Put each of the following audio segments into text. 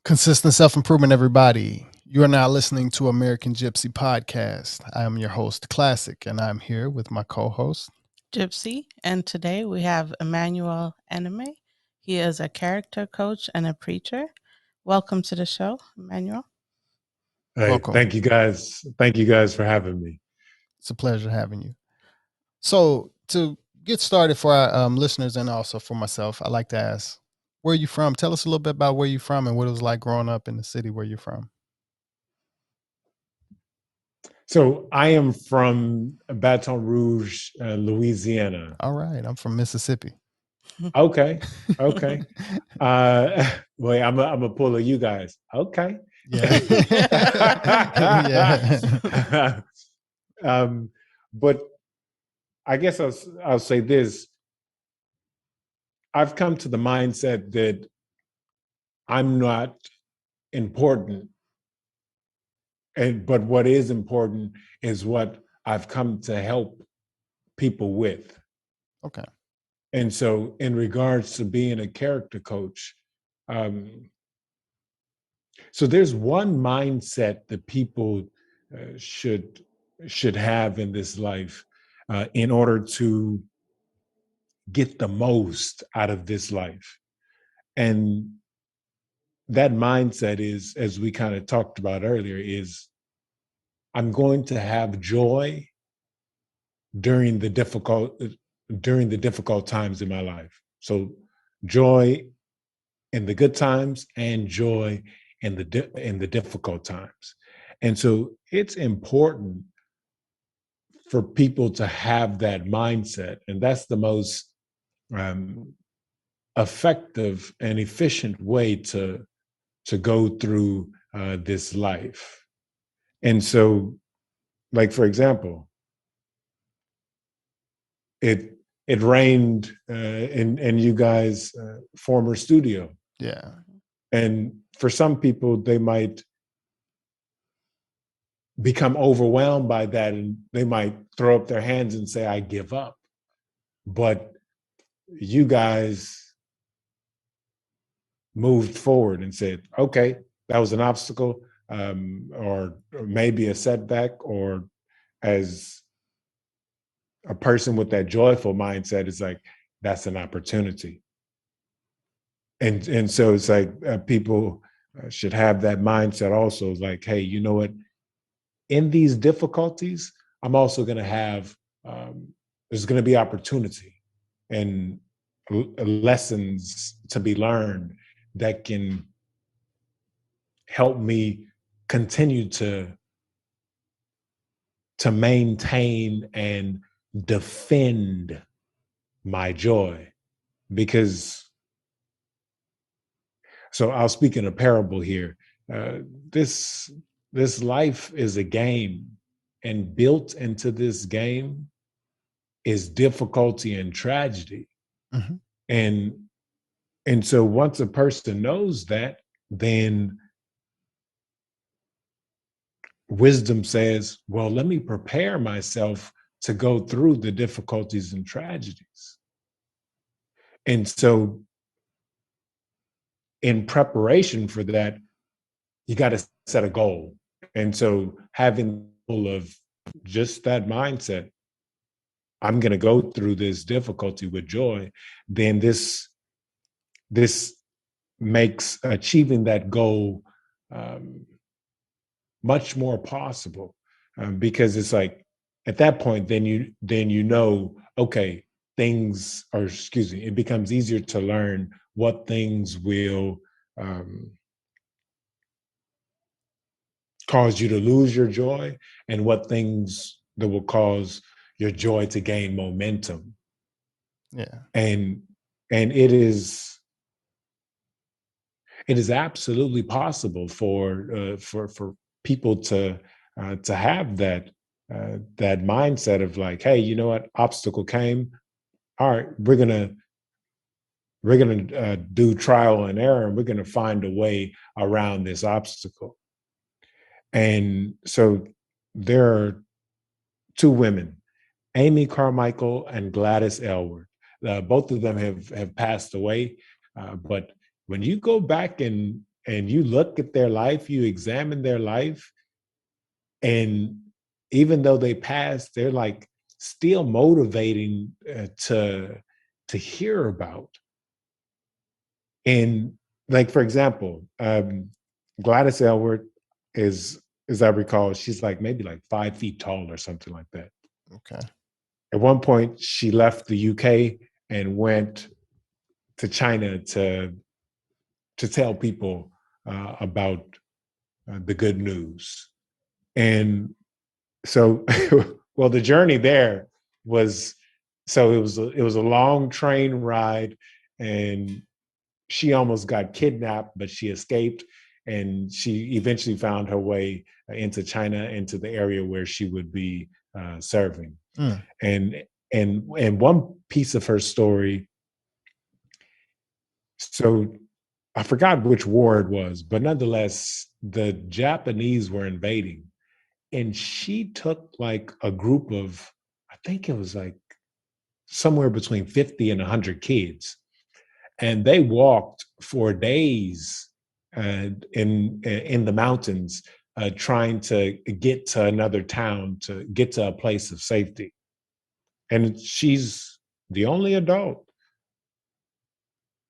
Consistent self-improvement, everybody. You are now listening to American gypC podcast. I am your host, Classic, and I'm here with my co-host, gypC, and today we have Emmanuel Enime. He is a character coach and a preacher. Welcome to the show, Emmanuel. Hey, Welcome. thank you guys. Thank you guys for having me. It's a pleasure having you. So to get started for our listeners and also for myself, I like to ask, where are you from? Tell us a little bit about where you're from and what it was like growing up in the city where you're from. So I am from Baton Rouge, Louisiana. All right. I'm from Mississippi. Okay. Wait, I'm a pull of you guys. Okay. Yeah. Yeah. But I guess I'll say this. I've come to the mindset that I'm not important. But what is important is what I've come to help people with. Okay. And so in regards to being a character coach, so there's one mindset that people should have in this life in order to get the most out of this life. And that mindset is, as we kind of talked about earlier, is I'm going to have joy during the difficult times in my life. So joy in the good times and joy in the difficult times. And so it's important for people to have that mindset, and that's the most effective and efficient way to go through this life. And so, like, for example, it rained in you guys' former studio. Yeah. And for some people, they might become overwhelmed by that and they might throw up their hands and say, I give up. But you guys moved forward and said, okay, that was an obstacle, or maybe a setback, or as a person with that joyful mindset is like, that's an opportunity. And so it's like people should have that mindset also. It's like, hey, you know what? In these difficulties, I'm also going to have, there's going to be opportunity and lessons to be learned that can help me continue to maintain and defend my joy. Because, so I'll speak in a parable here. This life is a game, and built into this game is difficulty and tragedy. Mm-hmm. And so once a person knows that, then wisdom says, well, let me prepare myself to go through the difficulties and tragedies. And so in preparation for that, you got to set a goal. And so having the goal of just that mindset, I'm going to go through this difficulty with joy, then this makes achieving that goal much more possible, because it's like at that point, then you know, okay, it becomes easier to learn what things will cause you to lose your joy and what things that will cause your joy to gain momentum. Yeah. And it is absolutely possible for people to have that mindset of like, hey, you know what, obstacle came, all right, we're gonna do trial and error, and we're gonna find a way around this obstacle. And so there are two women, Amy Carmichael and Gladys Aylward. Both of them have passed away, but when you go back and and you look at their life, you examine their life, and even though they passed, they're like still motivating to hear about. And like, for example, Gladys Aylward is, as I recall, she's like maybe like 5 feet tall or something like that. Okay. At one point, she left the UK and went to China to tell people about the good news. And so, well, the journey there was, so it was a long train ride, and she almost got kidnapped, but she escaped, and she eventually found her way into China, into the area where she would be serving. And one piece of her story, so I forgot which war it was, but nonetheless, the Japanese were invading, and she took like a group of, I think it was like somewhere between 50 and 100 kids, and they walked for days in the mountains, trying to get to another town, to get to a place of safety. And she's the only adult,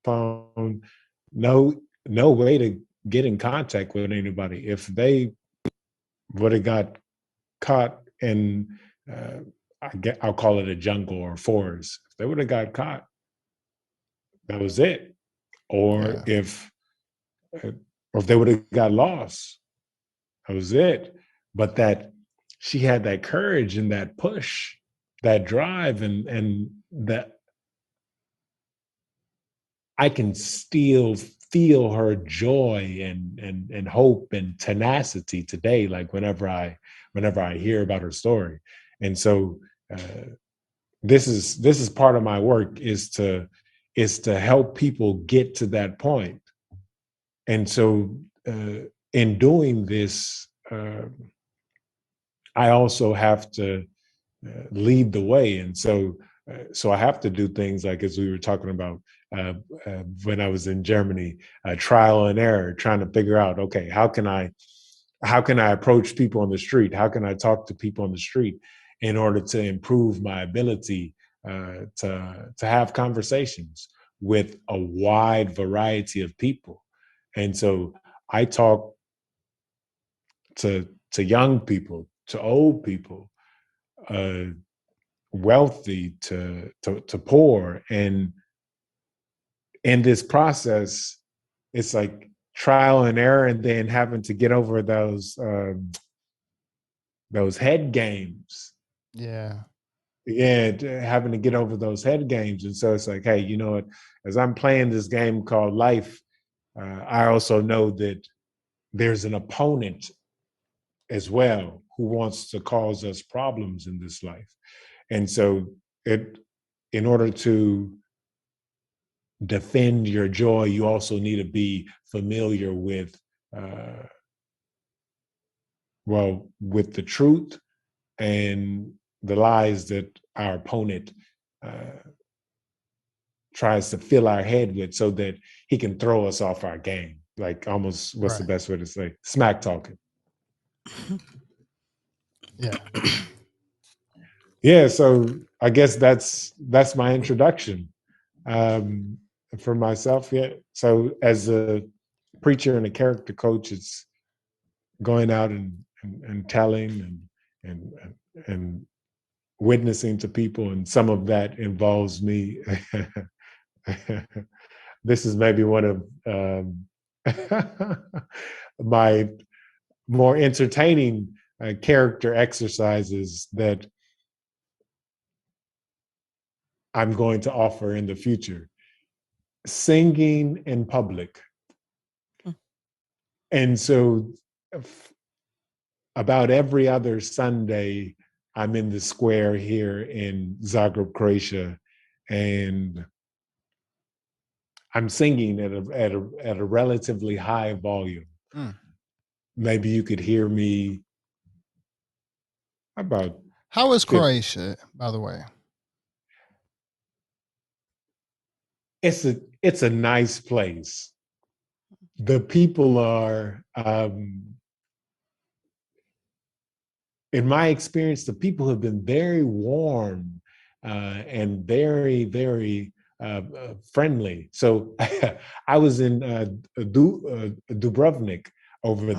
found no way to get in contact with anybody. If they would have got caught in, I'll call it a jungle or forest, if they would have got caught, that was it. Or Yeah. or if they would have got lost, that was it. But that she had that courage and that push, that drive, and that I can still feel her joy and hope and tenacity today, like whenever I hear about her story. And so this is part of my work, is to help people get to that point. And so in doing this, I also have to lead the way. And so I have to do things like, as we were talking about when I was in Germany, trial and error, trying to figure out, okay, how can I approach people on the street? How can I talk to people on the street in order to improve my ability to have conversations with a wide variety of people? And so I talk to young people, to old people, wealthy to poor. And in this process, it's like trial and error, and then having to get over those head games. Yeah. Yeah, having to get over those head games. And so it's like, hey, you know what? As I'm playing this game called life, I also know that there's an opponent as well who wants to cause us problems in this life. And so in order to defend your joy, you also need to be familiar with, with the truth and the lies that our opponent tries to fill our head with, so that he can throw us off our game. Like, almost, what's the best way to say? Smack talking. Yeah. Yeah. So I guess that's my introduction for myself. Yeah. So as a preacher and a character coach, it's going out and telling and witnessing to people, and some of that involves me. This is maybe one of my more entertaining character exercises that I'm going to offer in the future: singing in public. And so about every other Sunday, I'm in the square here in Zagreb, Croatia, and I'm singing at a relatively high volume. Maybe you could hear me about. How is Croatia, by the way? It's a nice place. the people are, in my experience, the people have been very warm and very, very friendly. So I was in Dubrovnik over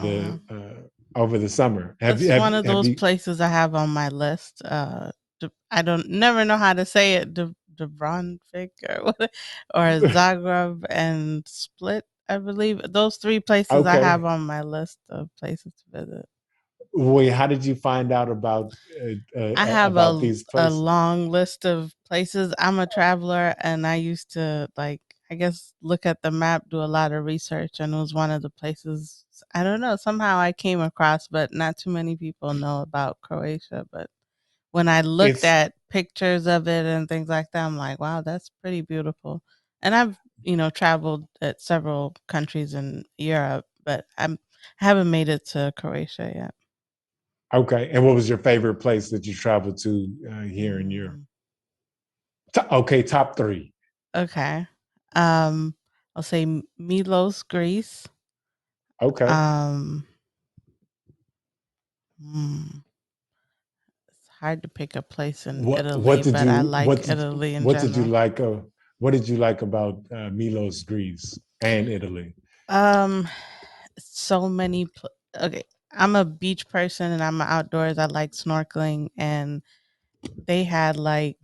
Uh, the summer. Have you that's have one of have those you? places I have on my list. I don't never know how to say it. Dubrovnik or what, or Zagreb and Split. I believe those three places I have Okay. on my list of places to visit. Wait, how did you find out I have about these a places? long list of places. I'm a traveler, and I used to like, I guess, look at the map, do a lot of research, and it was one of the places. I don't know, somehow I came across, but not too many people know about Croatia. But when I looked It's at pictures of it and things like that, I'm like, wow, that's pretty beautiful. And I've, traveled at several countries in Europe, but I haven't made it to Croatia yet. okay. And what was your favorite place that you traveled to here in Europe? Mm. Okay, top three. Okay. I'll say Milos, Greece. Okay. Um, hmm, it's hard to pick a place in What Italy, did but I you like Italy in what did you general. like? What did you like about Milos, Greece, and Italy? Um, so many. Okay, I'm a beach person and I'm outdoors. I like snorkeling, and they had like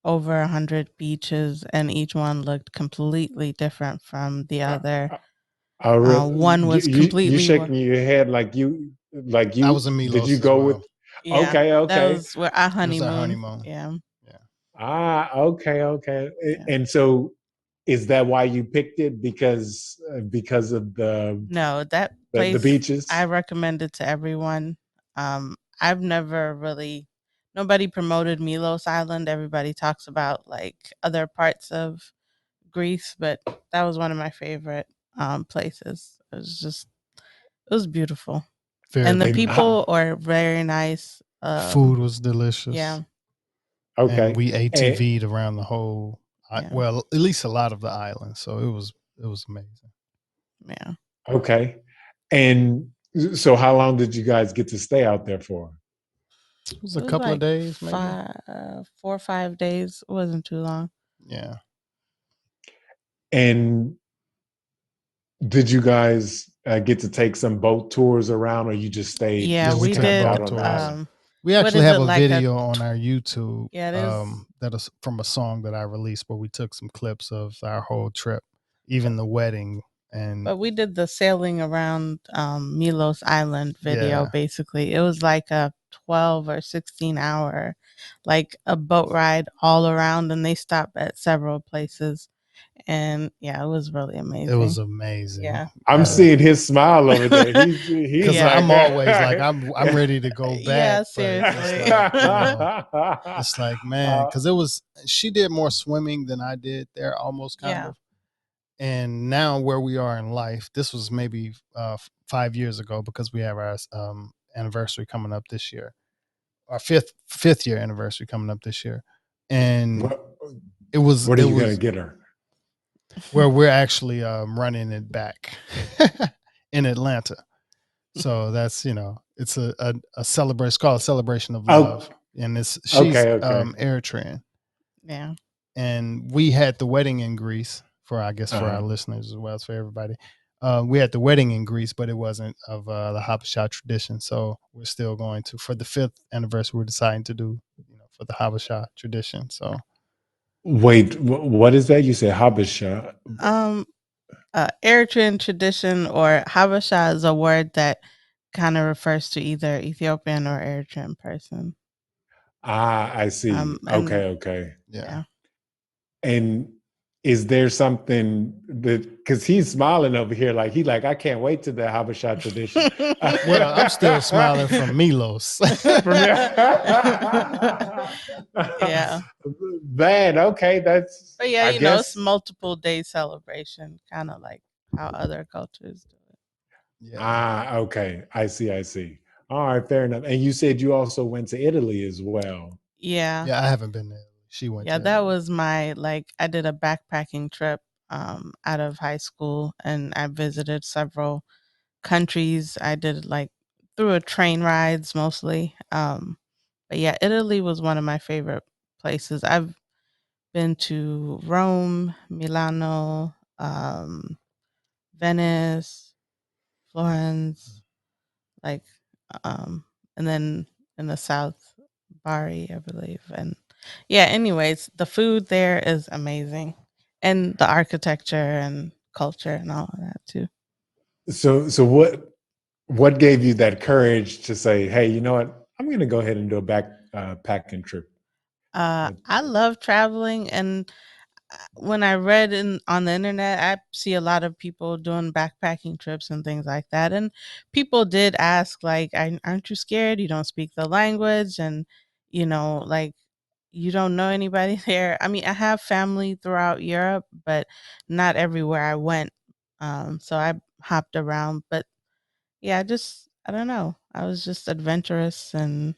over 100 beaches, and each one looked completely different from the Uh, other. uh, I re- One was you completely shaking your head like I was you in did you Milos as go with? well. yeah, Okay, that okay. was where I It was our honeymoon. honeymoon. Yeah, Yeah. Okay, okay. yeah. And so, is that why you picked it because of No, that the place I beaches? recommend it to everyone. I've never really nobody promoted Milos Island. Everybody talks about like other parts of Greece, but that was one of my favorite places. It was beautiful. Very And the And beautiful. people are very nice. Food was delicious. Yeah, And okay, we and ATV'd around the whole yeah, well, at least a lot of the island. So it was amazing. yeah. okay, and so how long did you guys get to stay out there for? It was It a was couple of like days maybe. 4 or 5 days. It wasn't too long. Yeah. And did you guys get to take some boat tours around, or you just stayed Yeah, Yeah, we we took camped did. out boat on the tours. island? We What actually is have it a like a? video on our YouTube Yeah, it is. that is from a song that I released where we took some clips of our whole trip, even the wedding and But we did the sailing around Milos Island video. yeah, Basically, it was like a 12 or 16 hour, like a boat ride all around, and they stopped at several places. And yeah, it was really it was amazing. amazing. Yeah, I'm that seeing was. his smile over there. He's Because Yeah, like, I'm always like I'm ready to go back, yeah. but it's Seriously. like it's like man, uh, because it was she did more swimming than I did there, almost kind Yeah. of. And now where we are in life, this was maybe 5 years ago because we have our anniversary coming up this year, our fifth year anniversary coming up this year, and what, it was what are it you gonna was get her? where we're actually running it back in Atlanta. So that's it's a celebration. It's called a celebration of Oh, love, and it's she's okay, okay. Eritrean, Yeah. and we had the wedding in Greece for I guess for our Uh-huh. listeners as well as for everybody. We had the wedding in Greece, but it wasn't of the Habesha tradition. So we're still going to for the fifth anniversary. We're deciding to do for the Habesha tradition. So Wait, what is that? You said Habesha. Um, Eritrean tradition or Habesha is a word that kind of refers to either Ethiopian or Eritrean person. I see. And Okay, okay. yeah, yeah. And is there something that because he's smiling over here, like I can't wait to the Habesha tradition. well, I'm still smiling from Milos. From here. Yeah. Man, okay, that's But yeah, I it's guess. multiple day celebration, kind of like how other cultures do it. Yeah, Okay. I see, I see. All right, fair enough. And you said you also went to Italy as well. Yeah. yeah, I haven't been there. She went Yeah, to that Italy. was my like I did a backpacking trip out of high school, and I visited several countries. I did like through a train rides mostly. But yeah, Italy was one of my favorite places. I've been to Rome, Milano, Venice, Florence, like, um, and then in the south, Bari, I believe. And yeah, anyways, the food there is amazing, and the architecture and culture and all of that too. So what gave you that courage to say, hey, you know what? I'm going to go ahead and do a backpacking trip. Uh, I love traveling, and when I read on the internet, I see a lot of people doing backpacking trips and things like that. And people did ask, like, "Aren't you scared? You don't speak the language, and like, you don't know anybody there." I mean, I have family throughout Europe, but not everywhere I went. So I hopped around, but yeah, I don't know. I was just adventurous and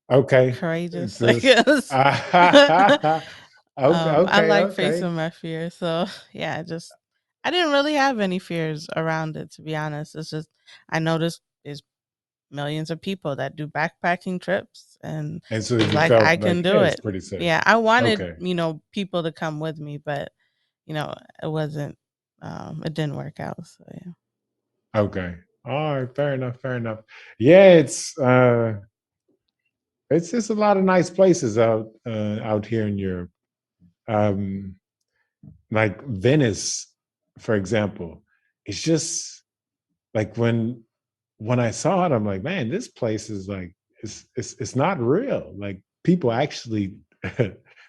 okay. courageous, It's I this, guess. okay, I okay, like okay. facing my fear. So yeah, I didn't really have any fears around it, to be honest. It's just I noticed there's millions of people that do backpacking trips, and And so was you like, I felt can like, yeah, do it's it. pretty safe. Yeah, I wanted, Okay, people to come with me, but it wasn't it didn't work out. So yeah. okay. All right, fair enough, fair enough. Yeah, it's just a lot of nice places out here in Europe. Um, like Venice, for example. It's just like when I saw it, I'm like, man, this place is like it's not real. Like people actually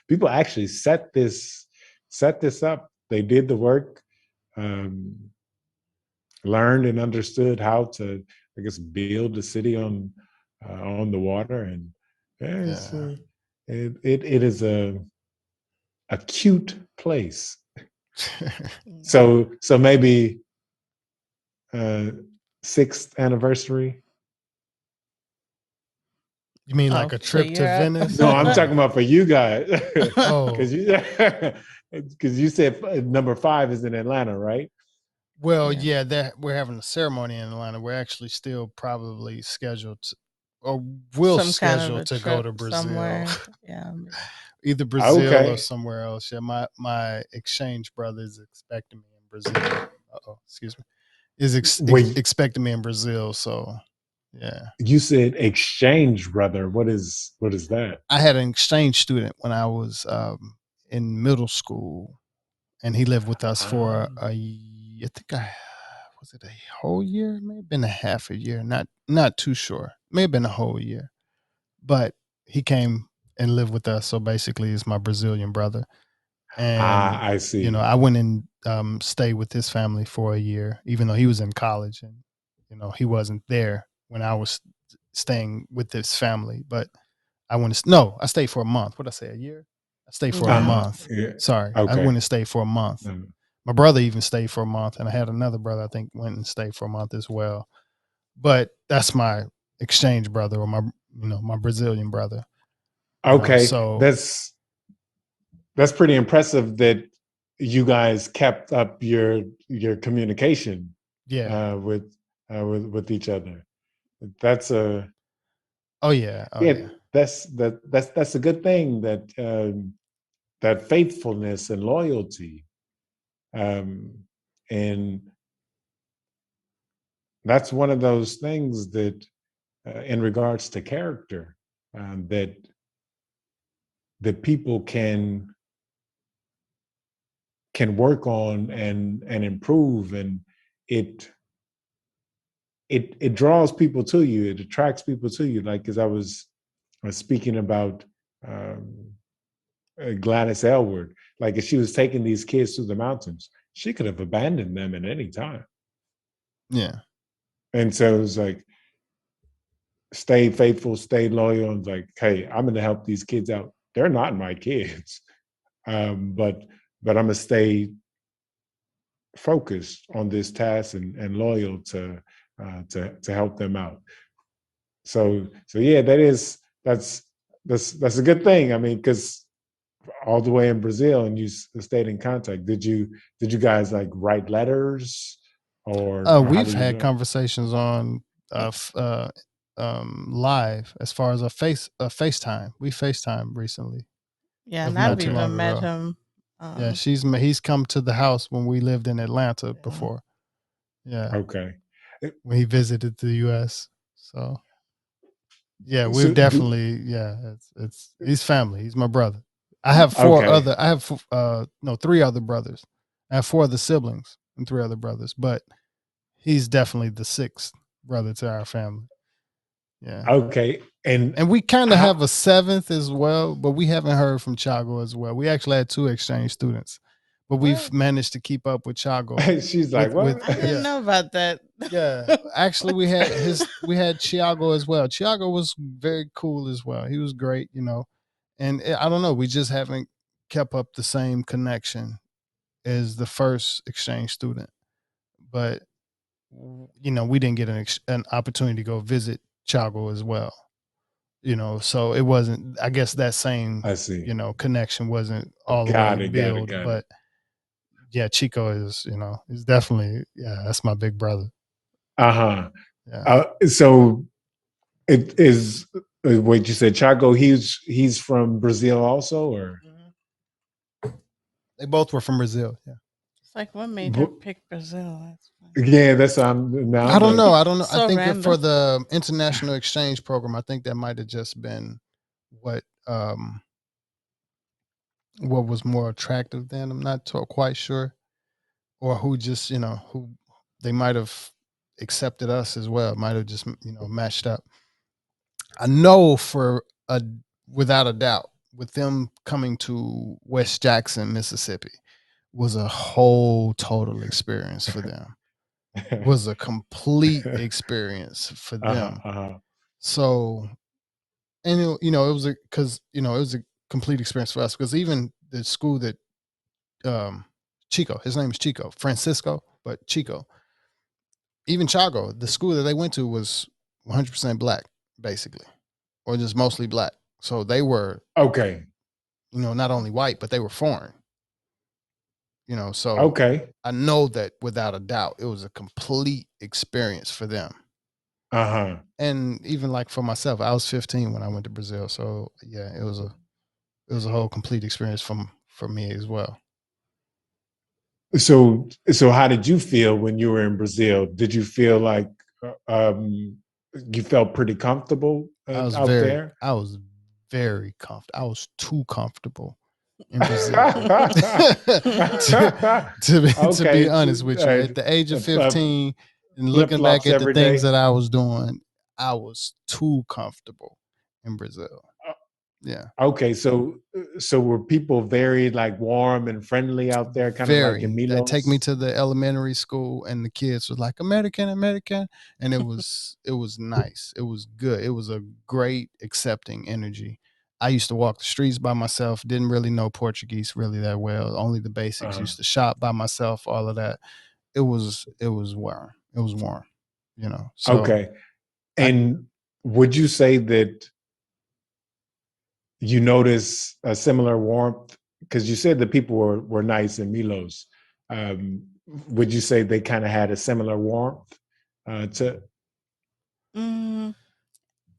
people actually set this up. They did the work, um, learned and understood how to, I guess, build the city on the water, and yeah, Yeah. it is a cute place. Mm. So maybe uh, sixth anniversary. You mean Oh, like a to trip to Europe. Venice No, I'm or talking about for you guys, oh, because you said number five is in Atlanta, right? well, Yeah. yeah, that we're having a ceremony in Atlanta. We're actually still probably scheduled to, or will Some kind of schedule a to go trip to Brazil. somewhere. Yeah. Either Brazil or Okay. somewhere else. Yeah, my exchange brother is expecting me in Brazil. Oh, excuse me. Is Wait, expecting me in Brazil, so yeah. you said exchange, brother. What is that? I had an exchange student when I was in middle school, and he lived with us for Um, I think I was it a whole year, may have been a half a year, not too sure, may have been a whole year, but he came and lived with us. So basically, he's my Brazilian brother, and I see. I went and stayed with his family for a year, even though he was in college, and he wasn't there when I was staying with his family, but I went to no, I stayed for a month. What did I say? A year? I stayed for a Uh Yeah. huh. month. Yeah. Sorry, I Okay. went and stayed for a month. Um, My brother even stayed for a month, and I had another brother I think went and stayed for a month as well. But that's my exchange brother, or my Brazilian brother. okay. So That's pretty impressive that you guys kept up your communication yeah. with each other. That's a Oh yeah. Oh Yeah, yeah. that's a good thing, that faithfulness and loyalty, um, and that's one of those things that, in regards to character, that people can work on and improve, and it it draws people to you. It attracts people to you. Like, as I was speaking about, um, Gladys Aylward. Like, if she was taking these kids through the mountains, she could have abandoned them at any time. Yeah. And so it was like, stay faithful, stay loyal, and like, hey, I'm going to help these kids out. They're not my kids, but I'm going to stay focused on this task, and loyal to help them out. So yeah, that's a good thing. I mean, because all the way in Brazil, and you stayed in contact. Did you guys like write letters, or how We've were you had doing? conversations on live as far as a FaceTime. We FaceTime recently, Yeah, and not I've too Okay, long even met ago. him. Yeah, Um, he's come to the house when we lived in Atlanta yeah. before. Yeah, okay. when he visited the U.S. So yeah, we've So do definitely it's he's family. He's my brother. I have okay, three other brothers. I have four other siblings and three other brothers, but he's definitely the sixth brother to our family. Yeah. okay, and And we kind of have how? a seventh as well, but we haven't heard from Chago as well. We actually had two exchange students, but we've What? managed to keep up with Chago. She's like, With what? I didn't yeah, know about that. yeah. Actually, we had Chiago as well. Chiago was very cool as well. He was great, And I don't know, we just haven't kept up the same connection as the first exchange student. But we didn't get an opportunity to go visit Chago as well. So it wasn't. I guess that same I see. connection wasn't all the way Got it. Got it. built. Got it. But yeah, Chico is definitely that's my big brother. Uh-huh. Yeah. So it is what you said, Chaco. He's from Brazil also, or Mhm. They both were from Brazil. Yeah. It's like, what made her pick Brazil? That's funny. yeah. That's now I I'm don't like, know. I don't know. I So think for random. the international exchange program, I think that might have just been what what was more attractive than. I'm not quite sure, or who just who they might have accepted us as well. Might have just matched up. I know for a without a doubt, with them coming to West Jackson, Mississippi, was a whole total experience for them. Was a complete experience for uh-huh, them. uh-huh. So, and it was it was a complete experience for us because even the school that Chico, his name is Chico, Francisco, but Chico, even Chago, the school that they went to was 100% black, basically, or just mostly black. So they were, Okay. not only white, but they were foreign. So Okay. I know that without a doubt, it was a complete experience for them. Uh-huh. And even like for myself, I was 15 when I went to Brazil. So yeah, it was a whole complete experience for me as well. So how did you feel when you were in Brazil? Did you feel like you felt pretty comfortable out there? I was very comfortable. I was too comfortable in Brazil. To be Okay. honest with you, at the age of Uh, 15 and flip looking back flops at the every things day. that I was doing, I was too comfortable in Brazil. Yeah. Okay, so were people very like warm and friendly out there, kind of like in Very. They take me Milos? to the elementary school and the kids was like American, American, and it was nice. It was good. It was a great accepting energy. I used to walk the streets by myself, didn't really know Portuguese really that well, only the basics. Uh, Used to shop by myself, all of that. It was warm. It was warm. So okay, I and would you say that you notice a similar warmth? Because you said the people were nice in Milos. Um, would you say they kind of had a similar warmth to? Mm,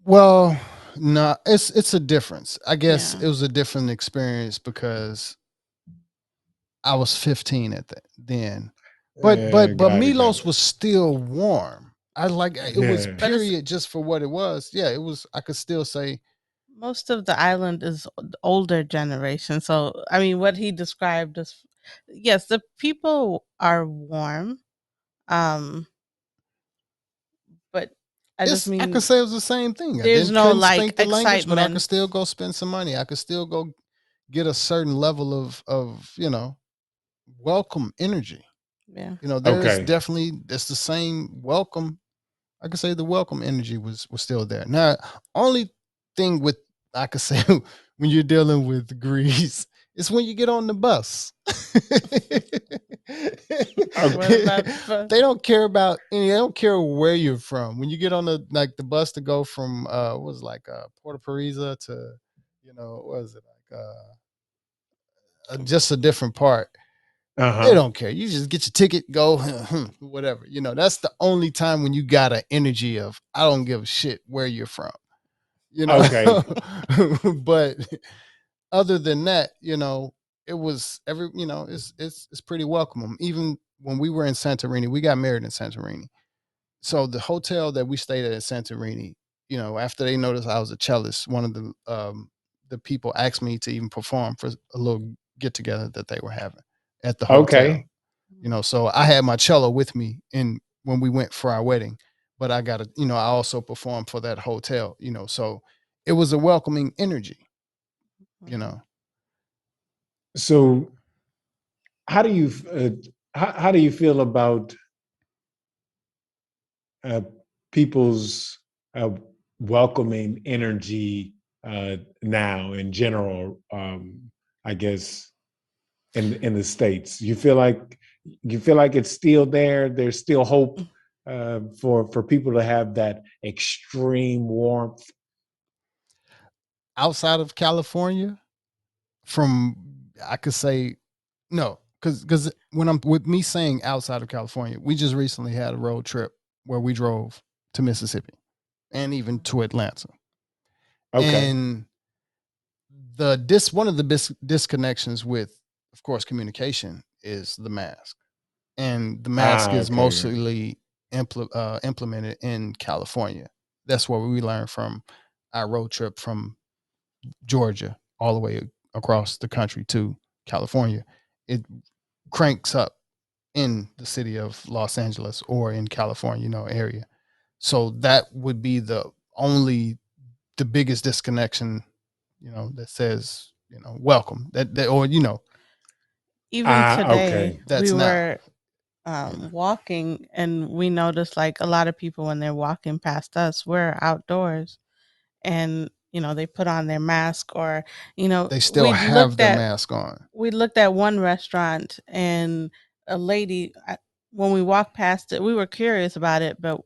well, no, it's a difference. I guess yeah. it was a different experience because I was 15 at then. But Got it, got Milos it. was still warm. I like it was Yeah. But it's period just for what it was. Yeah, it was I could still say most of the island is older generation. So I mean, what he described as, yes, the people are warm. Um, but I just I could mean say it was the same thing. I there's didn't no couldn't like speak the language, but I could excitement. still go spend some money. I could still go get a certain level of welcome energy. Yeah. There's Okay. definitely it's the same welcome. I could say the welcome energy was still there. Now, only thing with I could say when you're dealing with Greece is when you get on the bus. What about They don't care about any. They don't care where you're from. When you get on the bus to go from what was it, like Puerto Parisa to what was it like just a different part. They don't care. You just get your ticket, go, whatever. You know, that's the only time when you got an energy of I don't give a shit where you're from. You know, Okay. but other than that, you know, it was you know, it's pretty welcome. Even when we were in Santorini, we got married in Santorini. So the hotel that we stayed at in Santorini, you know, after they noticed I was a cellist, one of the people asked me to even perform for a little get together that they were having at the hotel. Okay. You know, so I had my cello with me in when we went for our wedding, but I got to, you know, I also performed for that hotel, you know, so it was a welcoming energy, you know. So how do you how do you feel about uh, people's uh, welcoming energy now in general? I guess in the states, you feel like it's still there. There's still hope for people to have that extreme warmth. Outside of California, from I could say no, because when I'm with me saying outside of California, we just recently had a road trip where we drove to Mississippi and even to Atlanta. Okay. And one of the disconnections with, of course, communication is the mask, and the mask is Okay. mostly implemented in California. That's what we learned from our road trip from Georgia all the way across the country to California. It cranks up in the city of Los Angeles or in California, you know, area. So that would be the biggest disconnection, you know, that says, you know, welcome. That or you know, Even Okay. today, we that's now. were You know. walking, and we noticed like a lot of people when they're walking past us, we're outdoors, and they put on their mask, or They still have their mask on. we looked at one restaurant, and a lady, when we walked past it, we were curious about it, but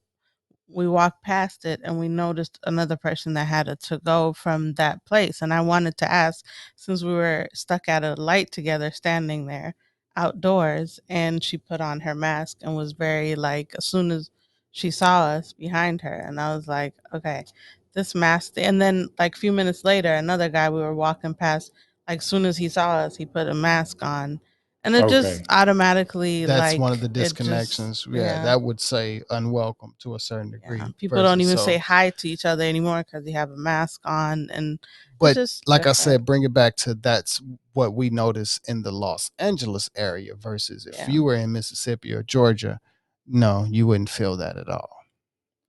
we walked past it and we noticed another person that had a to go from that place. And I wanted to ask, since we were stuck at a light together, standing there outdoors, and she put on her mask and was very like, as soon as she saw us behind her, and I was like, okay, this mask. And then, like, a few minutes later, another guy we were walking past, like, as soon as he saw us, he put a mask on. And it just Okay. automatically, That's one of like, the it just, disconnections. Yeah, yeah. that would say unwelcome to a certain Yeah, degree people don't versus even say so. hi to each other anymore because they have a mask on, and it's But just like I different. said, bring it back to that's what we notice in the Los Angeles area versus if Yeah. you were in Mississippi or Georgia, no, you wouldn't feel that at all.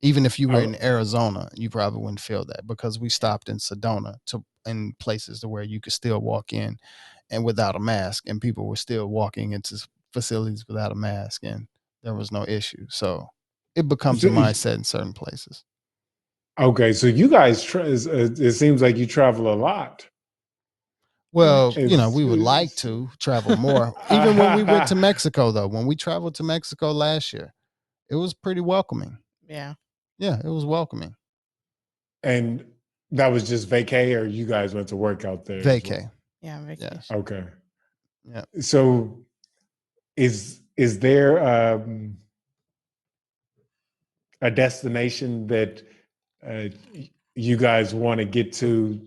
Even if you were in Oh, Arizona, you probably wouldn't feel that because we stopped in Sedona to in places to where you could still walk in and without a mask, and people were still walking into facilities without a mask, and there was no issue. So it becomes a so, mindset in certain places. okay. So you guys, it seems like you travel a lot. We're Well, you know, we would like Is to travel more. Even when we went to Mexico, though, when we traveled to Mexico last year, it was pretty welcoming. yeah. Yeah, it was welcoming. and that was just vacay, or you guys went to work out there as Vacay. well? Yeah, Yeah. vacation. Okay. Yeah. So is there a destination that you guys want to get to?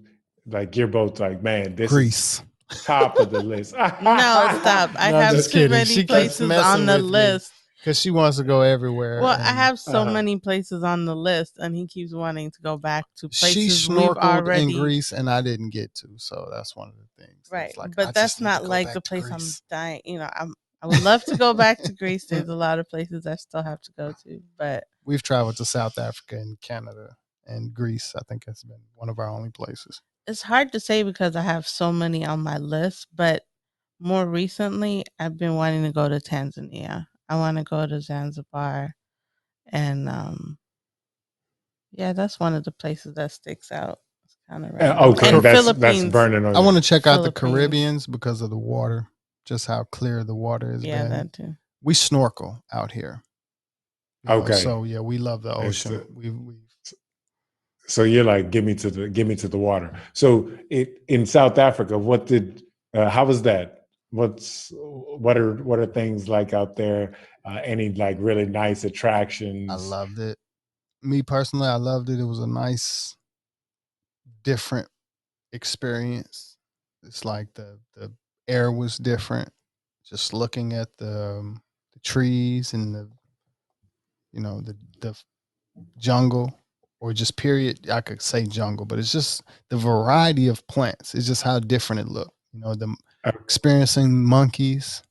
Like you're both like, man, this is Greece. top of the list. No, stop. I No, I'm have just too kidding. many She keeps places on messing the with me list. because she wants to go everywhere. Well, I And have so Uh-huh. many places on the list, and he keeps wanting to go back to she places we've snorkeled in already. Greece and I didn't get to. So that's one of the things Right, that's like, I but just that's need to not go like the back to place I'm Greece. dying. I would love to go back to Greece. There's a lot of places I still have to go to, but We've traveled to South Africa and Canada and Greece. I think it's been one of our only places. it's hard to say because I have so many on my list. But more recently, I've been wanting to go to Tanzania. I want to go to Zanzibar, and yeah, that's one of the places that sticks out. It's kind of random. Okay, And that's Philippines, burning on I you. want to check out the Philippines, Caribbeans because of the water, just how clear the water has yeah, been. that too. We snorkel out here, you know, Okay, so yeah, we love the it's ocean. the, We so you're like, give me to the water. So in South Africa, how was that? what are things like out there? Any like really nice I attractions? loved it. Me personally, I loved it. It was a nice, different experience. It's like the air was different. Just looking at the trees and the jungle, or just period. I could say jungle, but it's just the variety of plants. It's just how different it looked. The Uh, experiencing monkeys.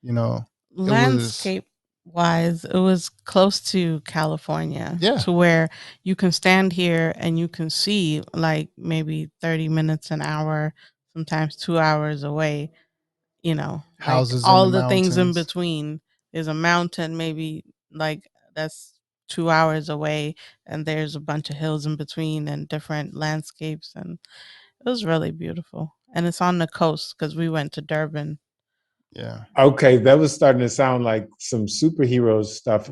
You know, it was Landscape wise, it was close to California yeah, to where you can stand here and you can see like maybe 30 minutes an hour, sometimes 2 hours away, like houses in the all the things in mountains. between. There's a mountain maybe like that's 2 hours away, and there's a bunch of hills in between and different landscapes, and it was really beautiful. And it's on the coast cuz we went to Durban. Yeah. Okay, that was starting to sound like some superhero stuff.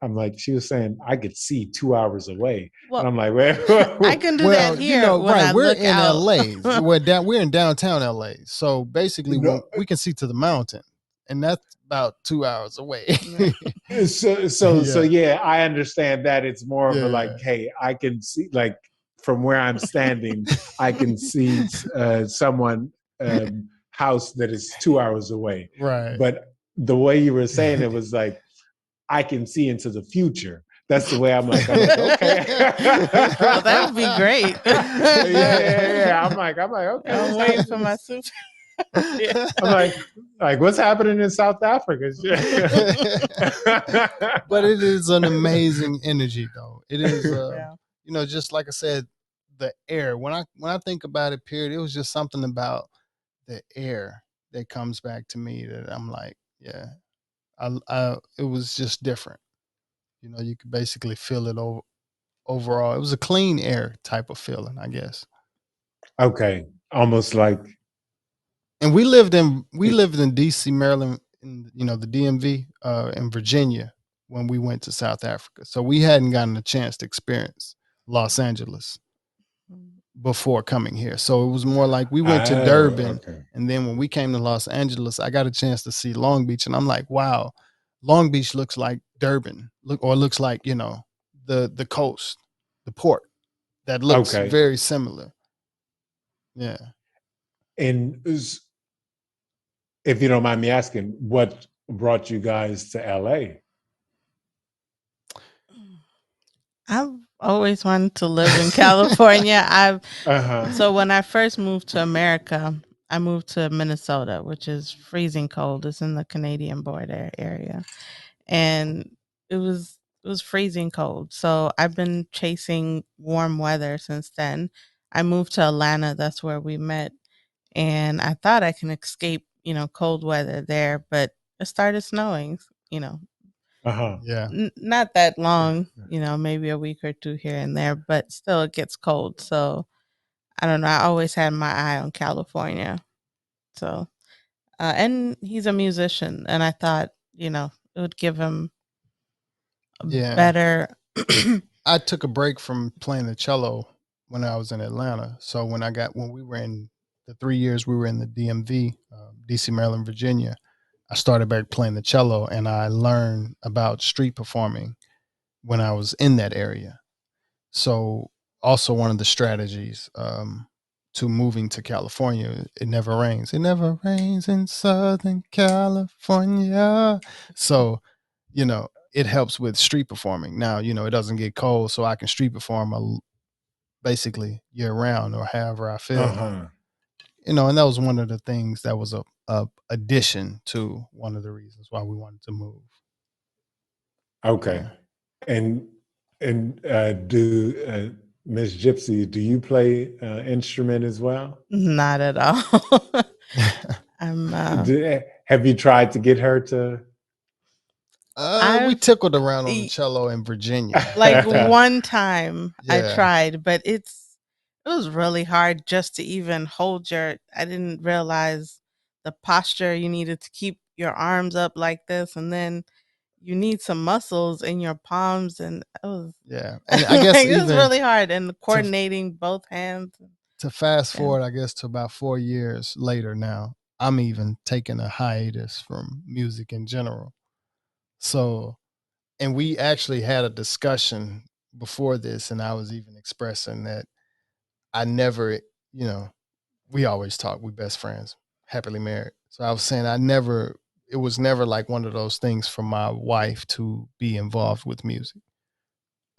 I'm like, she was saying I could see 2 hours away, and Well, I'm like, well, I can do that Well, here when right. I We're look in out. LA. We're in downtown LA. So basically, no. when we can see to the mountain, and that's about 2 hours away. So Yeah, yeah, I understand that it's more of a like, yeah, hey, I can see like from where I'm standing, I can see someone house that is 2 hours away. right. But the way you were saying it was like I can see into the future. That's the way I'm like, okay. Well, that would be great. Yeah. I'm like, okay, I'm what's waiting for happening? my super. Yeah. I'm like, what's happening in South Africa? But it is an amazing energy, though. It is, Yeah. just like I said, the air. When I think about it, period, it was just something about the air that comes back to me that I'm like, yeah, it was just different. You could basically feel it overall. It was a clean air type of feeling, I guess. Okay, almost like And we lived in DC, Maryland, in the DMV, in Virginia when we went to South Africa. So we hadn't gotten a chance to experience Los Angeles before coming here. So it was more like we went to Durban, okay, and then when we came to Los Angeles, I got a chance to see Long Beach, and I'm like, wow, Long Beach looks like Durban, looks like the coast, the port. That looks okay. very similar. Yeah. And if you don't mind me asking, what brought you guys to LA? I've always wanted to live in California. I've Uh huh. So when I first moved to America, I moved to Minnesota, which is freezing cold. It's in the Canadian border area. And it was freezing cold. So I've been chasing warm weather since then. I moved to Atlanta, that's where we met, and I thought I can escape, cold weather there, but it started snowing, you know, Uh huh. Yeah. not that long, maybe a week or two here and there, but still it gets cold. So I don't know. I always had my eye on California. So, and he's a musician, and I thought, it would give him a Yeah. better. I took a break from playing the cello when I was in Atlanta. So when we were in the 3 years we were in the DMV, DC, Maryland, Virginia, I started back playing the cello, and I learned about street performing when I was in that area. So also one of the strategies to moving to California, it never rains. It never rains in Southern California. So it helps with street performing. Now, it doesn't get cold, so I can street perform basically year round or however I Uh feel. huh. And that was one of the things that was a addition to one of the reasons why we wanted to move. Okay. Yeah. And do Miss gypC, do you play instrument as well? Not at all. I'm. Have you tried to get her to? We I've tickled around on the e- cello in Virginia. like one time I Yeah. tried, but it was really hard just to even hold your. I didn't realize the posture you needed to keep your arms up like this, and then you need some muscles in your palms, and it was Yeah. And I guess it was even really hard, and to coordinating both hands. to fast Yeah. forward, I guess, to about 4 years later now, I'm even taking a hiatus from music in general. So, and we actually had a discussion before this, and I was even expressing that I never, you know, we always talk, we best friends, happily married. So I was saying it was never like one of those things for my wife to be involved with music.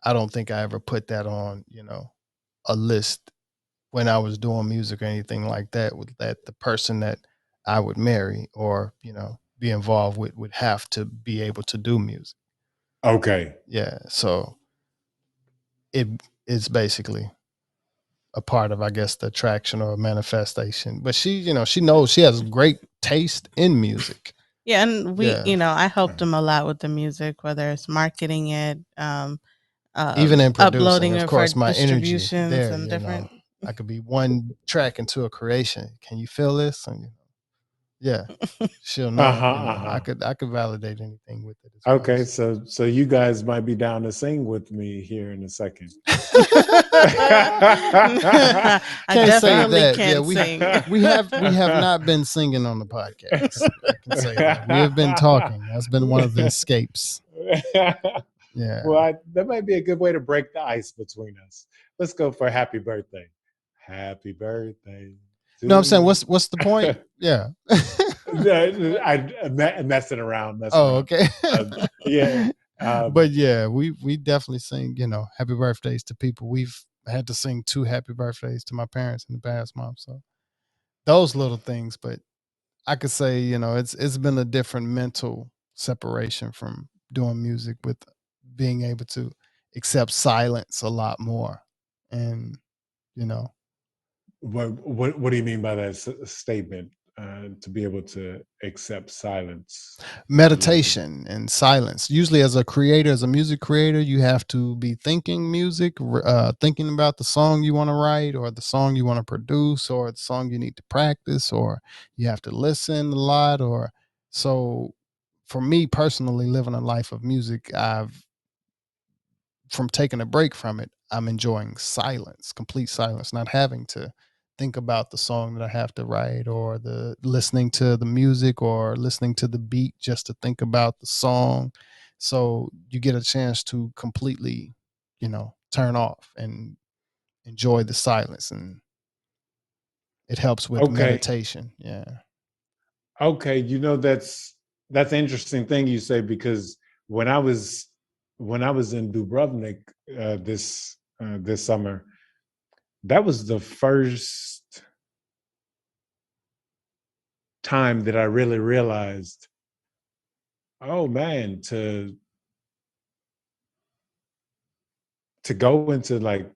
I don't think I ever put that on, a list when I was doing music or anything like that, with that the person that I would marry or, be involved with would have to be able to do music. Okay. Yeah. So it is basically a part of, I guess, the attraction or manifestation. But she knows she has great taste in music. Yeah, and Yeah. I helped him a lot with the music, whether it's marketing it, Even in producing, uploading of it for course, my energy distributions there, and different. I could be one track into a creation. Can you feel this? And yeah, she'll know. I could validate anything with it as well. Okay, so you guys might be down to sing with me here in a second. I Can't say definitely that. can't Yeah, sing. we have not been singing on the podcast. I can say that. We have been talking. That's been one of the escapes. Yeah. Well, that might be a good way to break the ice between us. Let's go for happy birthday. Happy birthday. No, I'm saying what's the point? Yeah. I'm messing around. Oh, okay. Yeah. But yeah, we definitely sing, happy birthdays to people. We've had to sing 2 happy birthdays to my parents in the past month. So those little things, but I could say, it's been a different mental separation from doing music, with being able to accept silence a lot more. And, you know, what do you mean by that statement? To be able to accept silence, meditation and silence. Usually, as a creator, as a music creator, you have to be thinking music, thinking about the song you want to write, or the song you want to produce, or the song you need to practice, or you have to listen a lot. Or so, for me personally, living a life of music, from taking a break from it, I'm enjoying silence, complete silence, not having to think about the song that I have to write, or the listening to the music, or listening to the beat just to think about the song. So you get a chance to completely, turn off and enjoy the silence, and it helps with Okay. meditation. Yeah. Okay, that's an interesting thing you say, because when I was in Dubrovnik this summer, that was the first time that I really realized, oh man, to go into like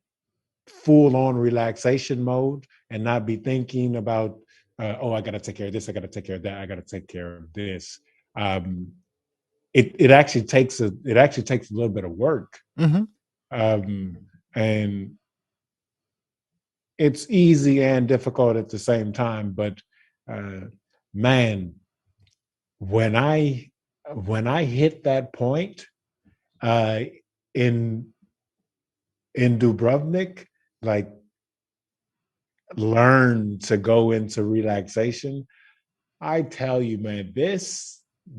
full on relaxation mode and not be thinking about, oh, I got to take care of this, I got to take care of that, I got to take care of this. Um, it actually takes a little bit of work, Mm-hmm. um, and it's easy and difficult at the same time. But uh, man, when I hit that point uh, in Dubrovnik, like learn to go into relaxation, I tell you, man,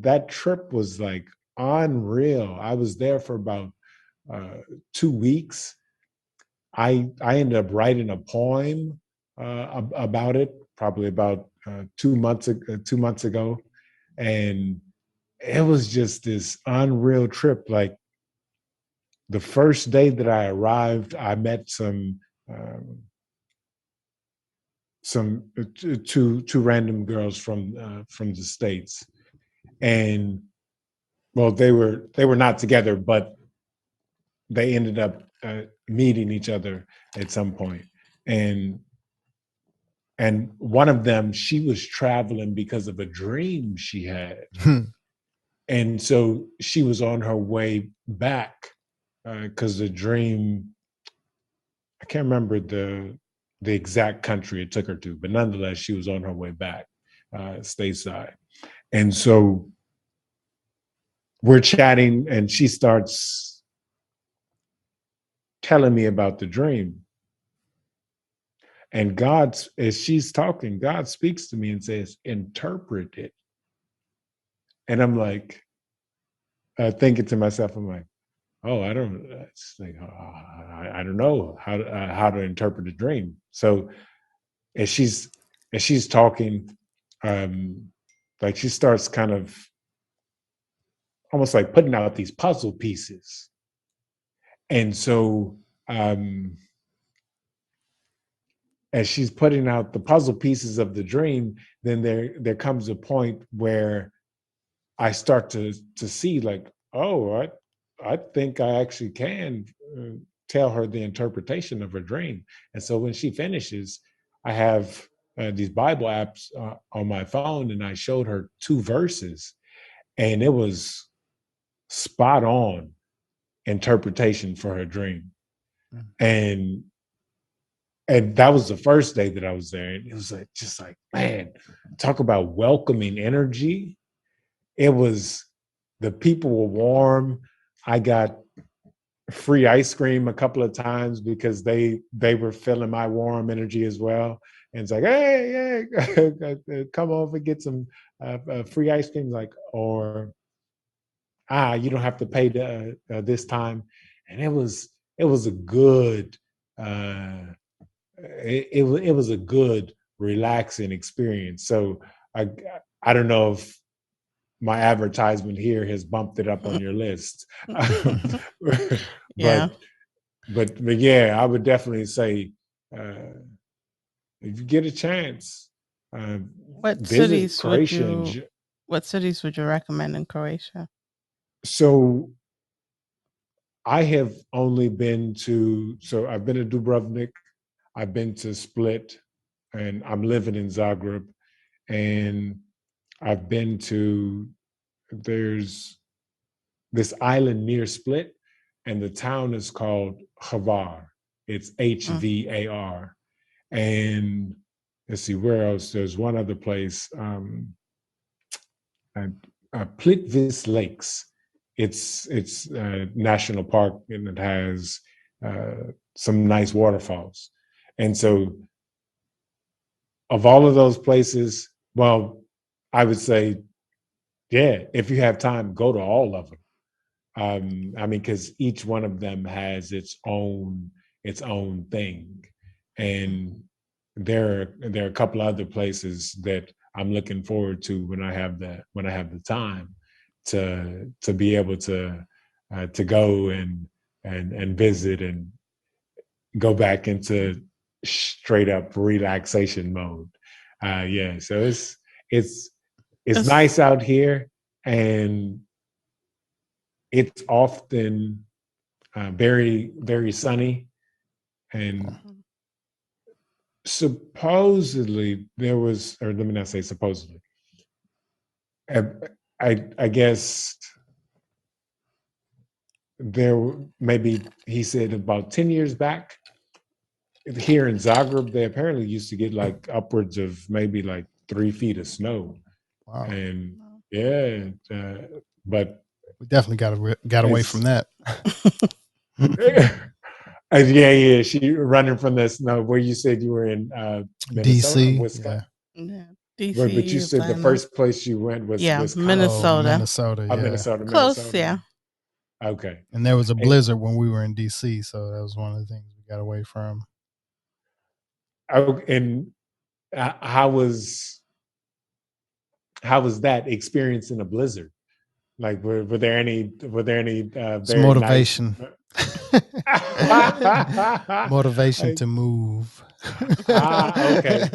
that trip was like unreal. I was there for about uh, 2 weeks. I ended up writing a poem about it, probably about 2 months ago, and it was just this unreal trip. Like the first day that I arrived, I met um, two random girls from the States, and well, they were not together, but they ended up meeting each other at some point, and one of them, she was traveling because of a dream she had, and so she was on her way back because the dream, I can't remember the exact country it took her to, but nonetheless, she was on her way back stateside, and so we're chatting, and she starts telling me about the dream. And God, as she's talking, God speaks to me and says, interpret it. And I'm like, thinking to myself, I'm like, oh, I don't, it's like, I don't know how to interpret a dream. So as she's talking, like she starts kind of almost like putting out these puzzle pieces. And so as she's putting out the puzzle pieces of the dream, then there comes a point where I start to see like, oh, I think I actually can tell her the interpretation of her dream. And so when she finishes, I have these Bible apps on my phone, and I showed her 2 verses, and it was spot on interpretation for her dream. And that was the first day that I was there, and it was like just like, man, talk about welcoming energy. It was, the people were warm. I got free ice cream a couple of times because they were feeling my warm energy as well. And it's like, hey, come over, get some free ice cream, like, or you don't have to pay this time. And it was a good it was a good relaxing experience. So I don't know if my advertisement here has bumped it up on your list. Yeah. but yeah, I would definitely say if you get a chance, What visit cities would Croatia. you recommend in Croatia? So I have only been to, so I've been to Dubrovnik, I've been to Split, and I'm living in Zagreb, and I've been to, there's this island near Split, and the town is called Hvar. It's Hvar. And let's see, where else? There's one other place, Plitvice Lakes. It's a national park, and it has some nice waterfalls. And so, of all of those places, well, I would say, yeah, if you have time, go to all of them. I mean, because each one of them has its own thing, and there are a couple of other places that I'm looking forward to when I have the time to be able to go and visit and go back into straight up relaxation mode. Yeah, so it's nice out here, and it's often very, very sunny. And supposedly there was, or let me not say supposedly, I guess there, maybe he said about 10 years back here in Zagreb, they apparently used to get like upwards of maybe like 3 feet of snow. Wow. And yeah, but we definitely got away from that. Yeah. She running from the snow. Where you said you were in Minnesota, DC, Wisconsin. Yeah. DC, But you said the first place you went was Wisconsin. Minnesota. Minnesota, yeah. Minnesota. Close, yeah. Okay. And there was a blizzard when we were in DC, so that was one of the things we got away from. And how was that experience in a blizzard? Like, were there any very motivation? Nice... motivation to move. Okay.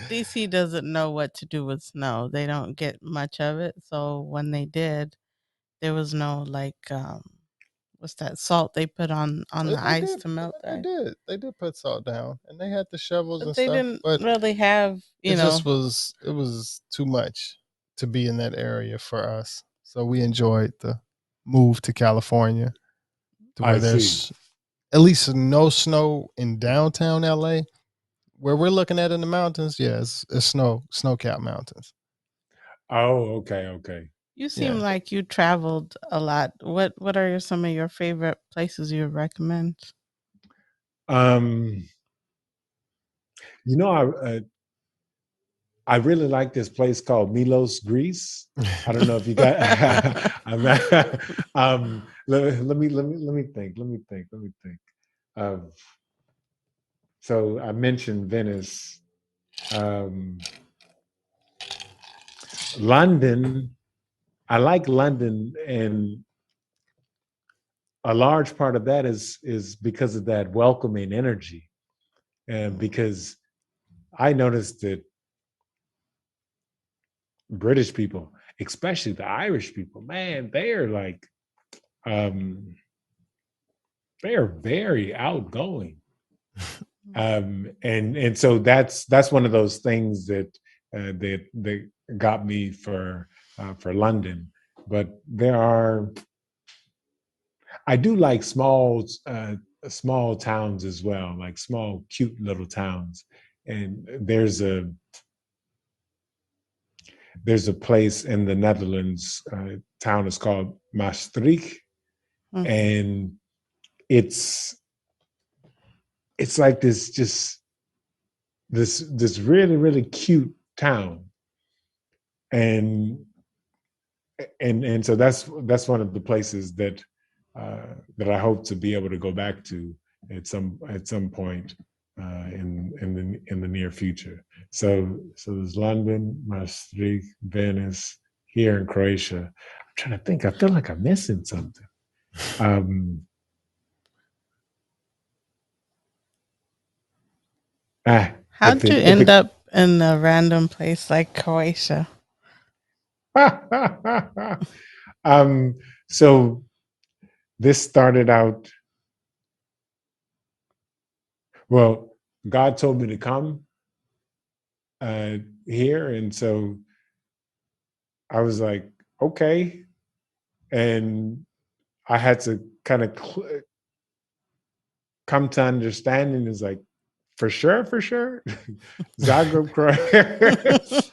DC doesn't know what to do with snow. They don't get much of it. So when they did, there was no like what's that salt they put on the ice to melt that? They did put salt down, and they had the shovels and they stuff. Didn't but really have, it was too much to be in that area for us. So we enjoyed the move to California, to where there's at least no snow in downtown LA. Where we're looking at in the mountains, it's snow-capped mountains. Oh, okay. You seem like you traveled a lot. What are some of your favorite places you would recommend? Um, you know, I really like this place called Milos, Greece. I don't know if you got. Let me think. Um, so I mentioned Venice, um, London. I like London, and a large part of that is because of that welcoming energy, and because I noticed that British people, especially the Irish people, man, um, they are very outgoing, and so that's one of those things that got me for London. But I do like small towns as well, like small cute little towns. And there's a place in the Netherlands, town is called Maastricht, Mhm. and it's it's like this really really cute town, and and so that's one of the places that I hope to be able to go back to at some point in the near future. So there's London, Maastricht, Venice, here in Croatia. I'm trying to think. I feel like I'm missing something. Um, if How'd you it end up in a random place like Croatia? um, so this started out, well, God told me to come uh, here, and so I was like, okay, and I had to kind of come to understanding is like, for sure, Zagreb, Croatia.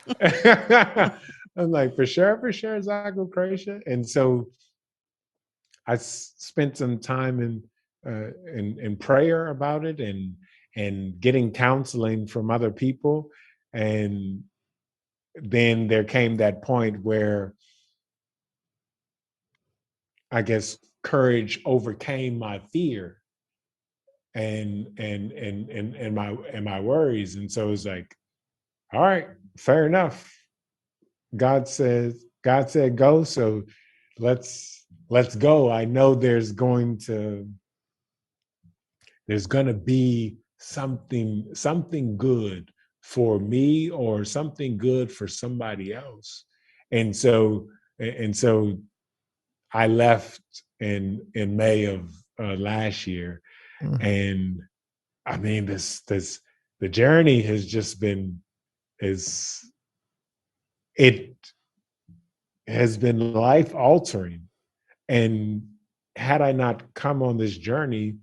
I'm like, for sure, Zagreb, Croatia, and so I spent some time in prayer about it, and getting counseling from other people, and then there came that point where I guess courage overcame my fear and my worries, and so it's like, all right, fair enough. God said go, so let's go. I know there's going to be something good for me, or something good for somebody else, and so I left in May of last year, and I mean this the journey has just been is it has been life altering, and had I not come on this journey,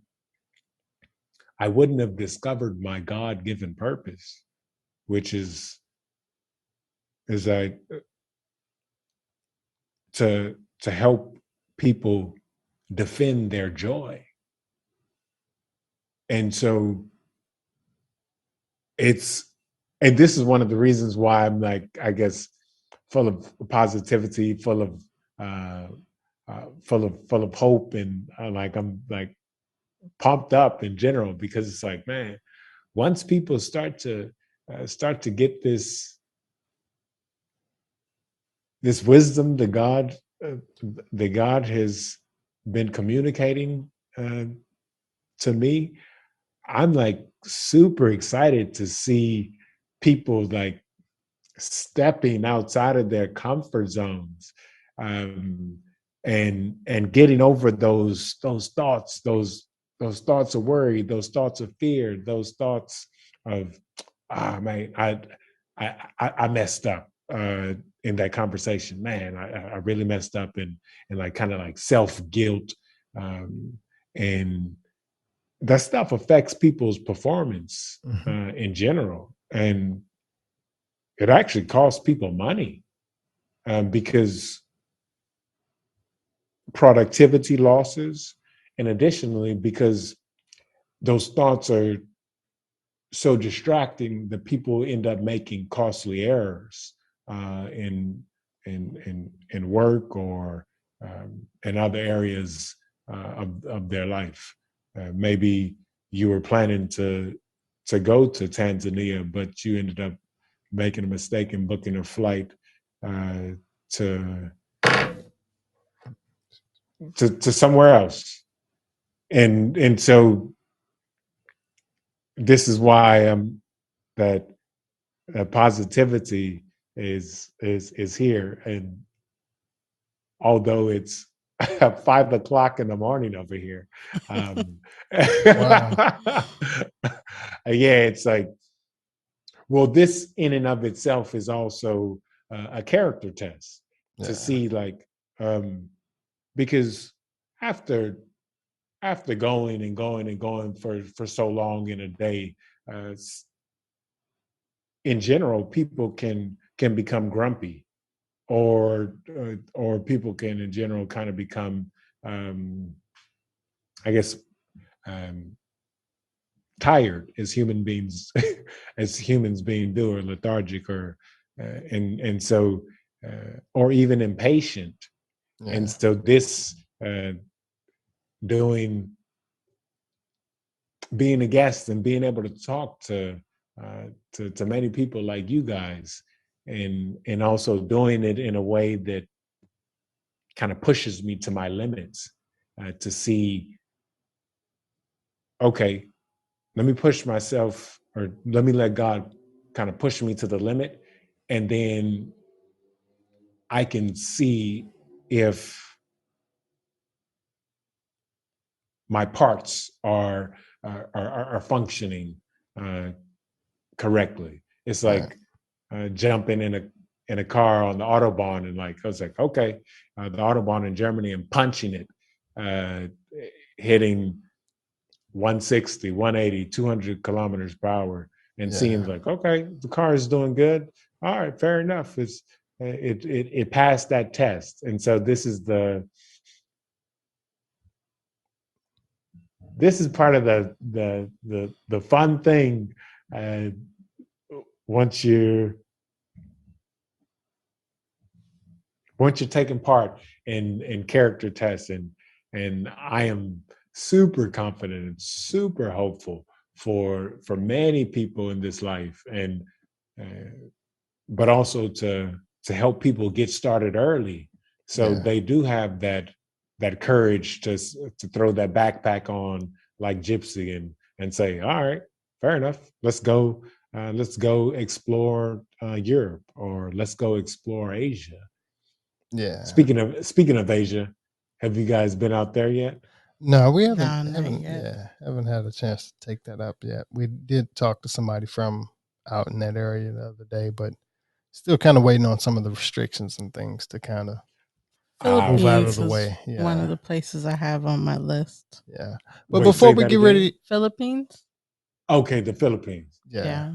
I wouldn't have discovered my God given purpose, which is like to help people defend their joy. And so it's and this is one of the reasons why I'm like, I guess, full of positivity, uh, full of hope, and like I'm like pumped up in general, because it's like, man, once people start to get this wisdom uh, that God has been communicating uh, to me, I'm like super excited to see people like stepping outside of their comfort zones, um, and getting over those thoughts, those thoughts of worry, those thoughts of fear, those thoughts of, man, I messed up in that conversation, man. I really messed up, and like kind of like self guilt, um, and that stuff affects people's performance in general, and it actually costs people money, because productivity losses, and additionally because those thoughts are so distracting that people end up making costly errors in work or in other areas of their life. Maybe you were planning to go to Tanzania, but you ended up making a mistake in booking a flight to somewhere else, and so this is why that positivity is here, and although it's 5 o'clock in the morning over here, Wow. yeah, it's like, well, this in and of itself is also a character test to Yeah. see, like, because after going and going and going for so long in a day, uh, in general, people can become grumpy, or people can in general kind of become, I guess, um, tired as human beings, as humans being do, or lethargic, or and so or even impatient. And Yeah. so this doing being a guest and being able to talk to many people like you guys, and also doing it in a way that kind of pushes me to my limits, to see, okay, let me push myself, or let me let God kind of push me to the limit, and then I can see if my parts are functioning uh, correctly. It's Right. like jumping in a car on the autobahn, and like I was like, okay, the autobahn in Germany, and punching it, uh, hitting 160, 180, 200 kilometers per hour, and seeing Yeah. like, okay, the car is doing good. All right, fair enough. It passed that test, and so this is part of the fun thing. Uh, once you once you're taking part in character tests, and I am super confident and super hopeful for many people in this life, and uh, but also to help people get started early, so Yeah. they do have that courage to throw that backpack on like gypC, and say, all right, fair enough, let's go explore Europe, or let's go explore Asia. Yeah. Speaking of Asia, have you guys been out there yet? No, we No, not haven't yet. yeah, haven't had a chance to take that up yet. We did talk to somebody from out in that area the other day, but still kind of waiting on some of the restrictions and things to kind of move out of Philippines the Okay. is way. one of Yeah. the places I have on my list. Yeah. But Wait, before say we that get again. ready, Philippines? Okay, the Philippines. yeah. Yeah.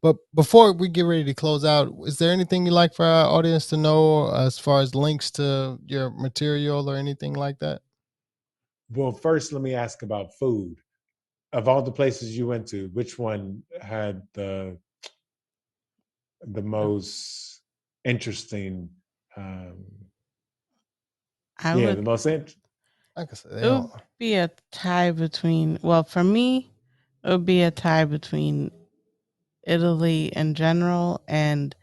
But before we get ready to close out, is there anything you'd like for our audience to know as far as links to your material or anything like that? Well, first, let me ask about food. Of all the places you went to, which one had the most interesting? Um, I yeah, would the most Like I said, they it don't. would be a tie between, well, for me, it would be a tie between Italy in general and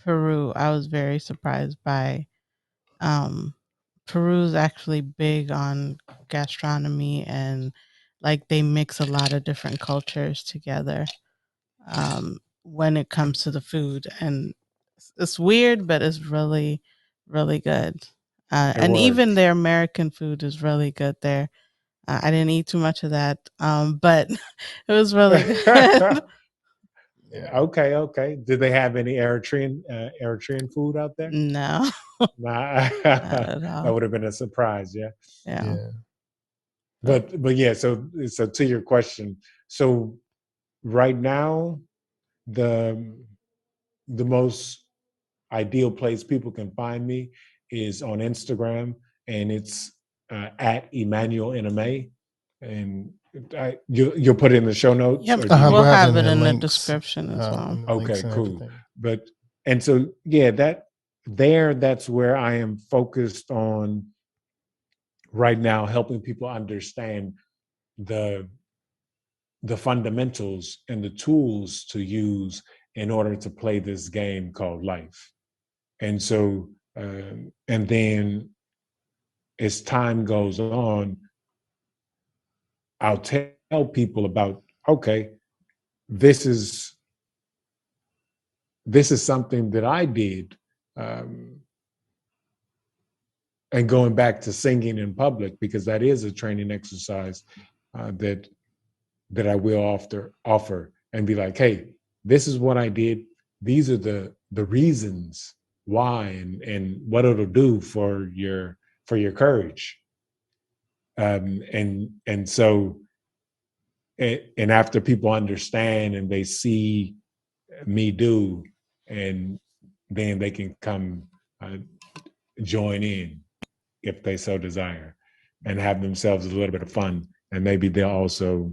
Peru. I was very surprised by um Peru's actually big on gastronomy, and like they mix a lot of different cultures together when it comes to the food, and it's weird, but it's really really good. It And even works. their American food is really good there. I didn't eat too much of that, but it was really good. Yeah. Okay, okay. Did they have any Eritrean food out there? No, Nah, not that at all. would have been a surprise. Yeah, Yeah. Yeah. But but yeah. So to your question, so right now, the the most ideal place people can find me is on Instagram, and it's at Emmanuel Enime. and you'll put it in the show notes. Yep, Or do you we'll need have it in the links, description as well. in the links Okay, and cool. everything. But and so yeah, that's where I am focused on right now, helping people understand the fundamentals and the tools to use in order to play this game called life. And so and then as time goes on, I'll tell people about, okay, this is something that I did. And going back to singing in public, because that is a training exercise that I will offer and be like, hey, this is what I did. These are the reasons why, and what it'll do for your courage. And so, and after people understand and they see me do, and then they can come join in if they so desire, and have themselves a little bit of fun, and maybe they'll also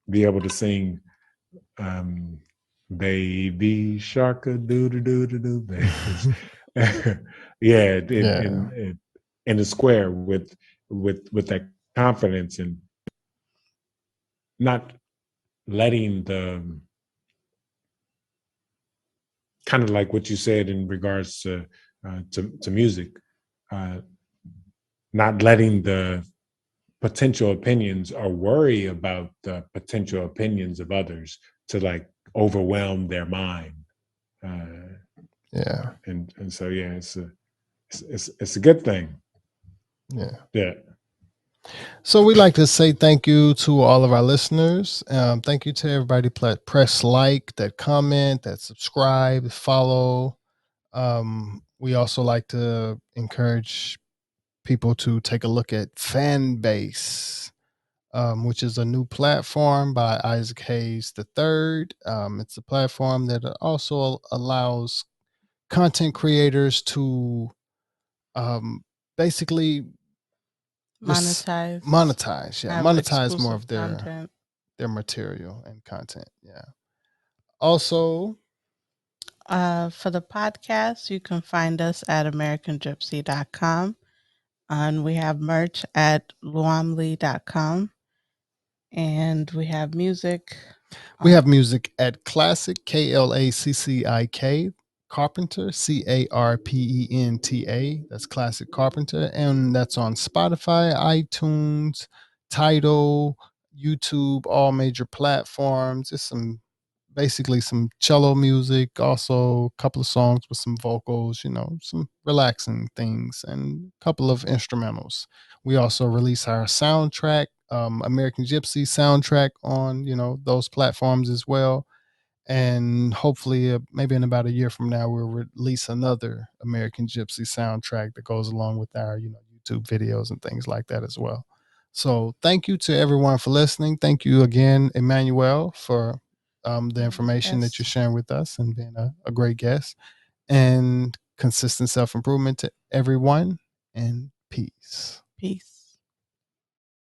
be able to sing baby shark a doo doo doo doo doo baby. Yeah, in the square with that confidence, and not letting the kind of like what you said in regards to music, not letting the potential opinions or worry about the potential opinions of others to like overwhelm their mind. Yeah. And so yeah, it's a good thing. Yeah. Yeah. So we'd like to say thank you to all of our listeners. Thank you to everybody. Press like, that comment, that subscribe, follow. We also like to encourage people to take a look at Fanbase, which is a new platform by Isaac Hayes III. It's a platform that also allows content creators to basically monetize, yeah, monetize more of their material and content. Yeah. Also, for the podcast, you can find us at americangypsy.com, and we have merch at luamli.com, and we have music. We have music at Classic, KLACCIK, Carpenter, CARPENTA. That's Classic Carpenter. And that's on Spotify, iTunes, Tidal, YouTube, all major platforms. It's basically some cello music, also a couple of songs with some vocals, some relaxing things, and a couple of instrumentals. We also release our soundtrack, American gypsy soundtrack, on those platforms as well. And hopefully, maybe in about a year from now, we'll release another American gypsy soundtrack that goes along with our YouTube videos and things like that as well. So thank you to everyone for listening. Thank you again, Emmanuel, for the information that you're sharing with us and being a great guest. And consistent self-improvement to everyone, and peace. Peace.